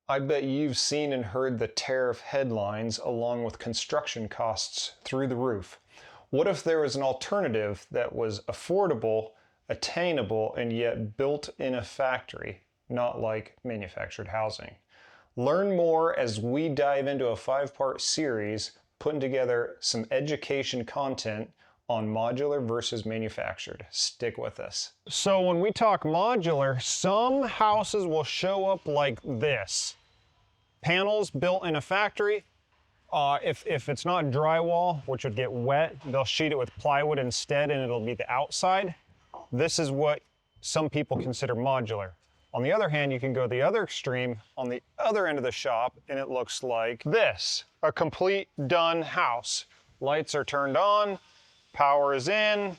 I bet you've seen and heard the tariff headlines along with construction costs through the roof. What if there was an alternative that was affordable, attainable, and yet built in a factory, not like manufactured housing? Learn more as we dive into a 5-part series putting together some education content on modular versus manufactured. Stick with us. So when we talk modular, some houses will show up like this. Panels built in a factory. If it's not drywall, which would get wet, they'll sheet it with plywood instead and it'll be the outside. This is what some people consider modular. On the other hand, you can go the other extreme on the other end of the shop and it looks like this, a complete done house. Lights are turned on, power is in,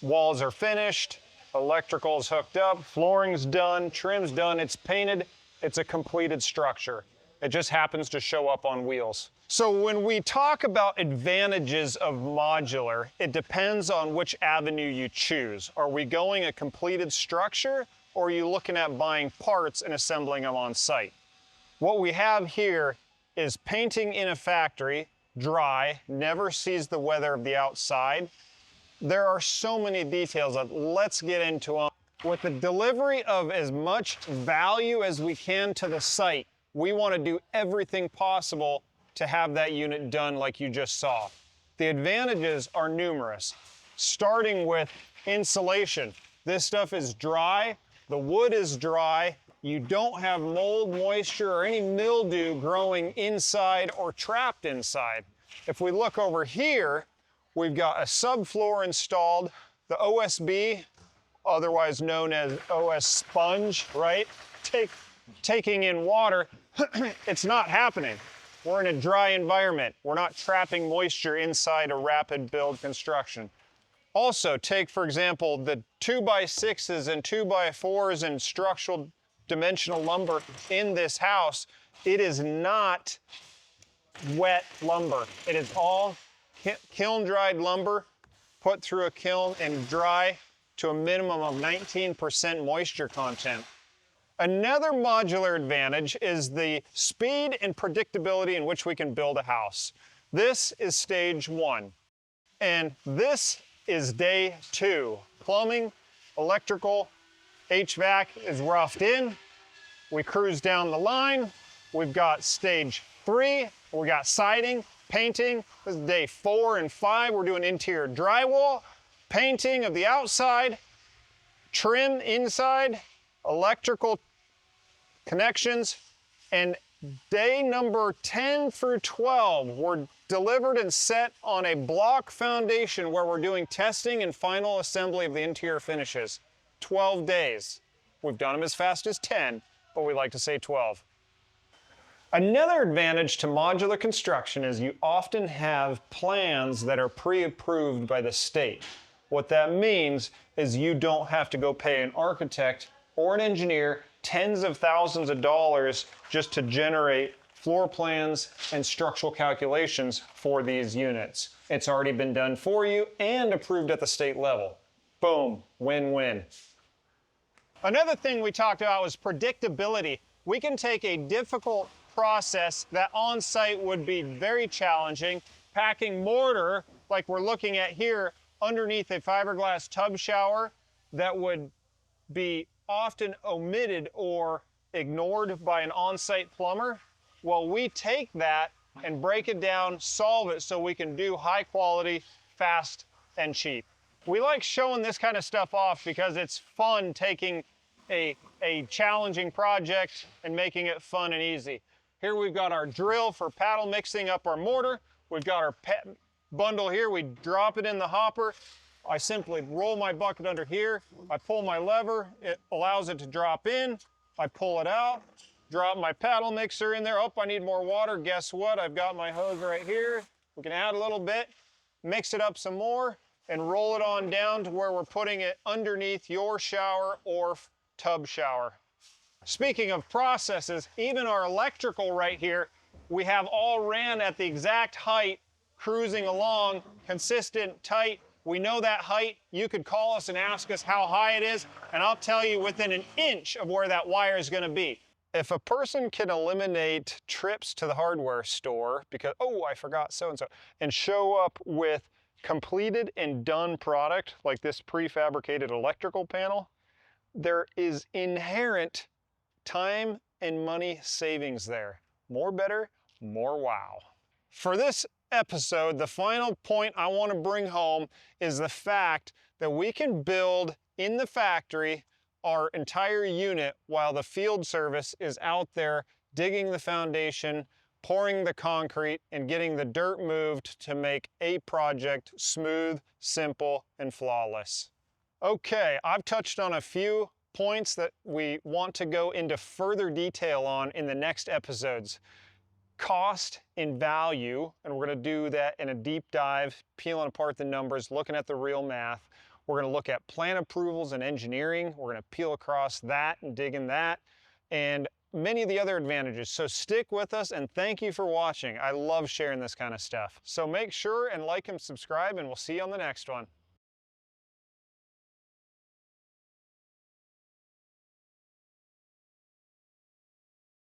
walls are finished, electrical is hooked up, flooring's done, trim's done, it's painted, it's a completed structure. It just happens to show up on wheels. So when we talk about advantages of modular, it depends on which avenue you choose. Are we going a completed structure, or are you looking at buying parts and assembling them on site? What we have here is painting in a factory, dry, never sees the weather of the outside. There are so many details that let's get into them. With the delivery of as much value as we can to the site, we want to do everything possible to have that unit done like you just saw. The advantages are numerous, starting with insulation. This stuff is dry, the wood is dry, you don't have mold, moisture, or any mildew growing inside or trapped inside. If we look over here, we've got a subfloor installed, the OSB, otherwise known as OS sponge, right? Taking in water, it's not happening. We're in a dry environment. We're not trapping moisture inside a rapid build construction. Also, take, for example, the 2x6s and 2x4s and structural dimensional lumber in this house. It is not wet lumber. It is all kiln-dried lumber put through a kiln and dry to a minimum of 19% moisture content. Another modular advantage is the speed and predictability in which we can build a house. This is stage 1, and this is day 2. Plumbing, electrical, HVAC is roughed in. We cruise down the line. We've got stage 3. We got siding, painting. This is day 4 and 5. We're doing interior drywall, painting of the outside, trim inside, electrical connections, and day number 10 through 12, we're delivered and set on a block foundation where we're doing testing and final assembly of the interior finishes. 12 days. We've done them as fast as 10, but we like to say 12. Another advantage to modular construction is you often have plans that are pre-approved by the state. What that means is you don't have to go pay an architect or an engineer tens of thousands of dollars just to generate floor plans and structural calculations for these units. It's already been done for you and approved at the state level. Boom, win-win. Another thing we talked about was predictability. We can take a difficult process that on site would be very challenging, packing mortar like we're looking at here underneath a fiberglass tub shower that would be often omitted or ignored by an on-site plumber. Well, we take that and break it down, solve it so we can do high quality, fast, and cheap. We like showing this kind of stuff off because it's fun taking a challenging project and making it fun and easy. Here we've got our drill for paddle mixing up our mortar. We've got our bundle here. We drop it in the hopper. I simply roll my bucket under here. I pull my lever. It allows it to drop in. I pull it out, drop my paddle mixer in there. Oh, I need more water. Guess what? I've got my hose right here. We can add a little bit, mix it up some more, and roll it on down to where we're putting it underneath your shower or tub shower. Speaking of processes, even our electrical right here, we have all ran at the exact height, cruising along, consistent, tight. We know that height. You could call us and ask us how high it is, and I'll tell you within an inch of where that wire is going to be. If a person can eliminate trips to the hardware store because, oh, I forgot so-and-so, and show up with completed and done product like this prefabricated electrical panel, there is inherent time and money savings there. More better, more wow. For this episode, the final point I want to bring home is the fact that we can build in the factory our entire unit while the field service is out there digging the foundation, pouring the concrete, and getting the dirt moved to make a project smooth, simple, and flawless. Okay, I've touched on a few points that we want to go into further detail on in the next episodes. Cost and value, and we're going to do that in a deep dive, peeling apart the numbers, looking at the real math. We're going to look at plan approvals and engineering. We're going to peel across that and dig in that, and many of the other advantages. So stick with us, and thank you for watching. I love sharing this kind of stuff. So make sure and like and subscribe, and we'll see you on the next one.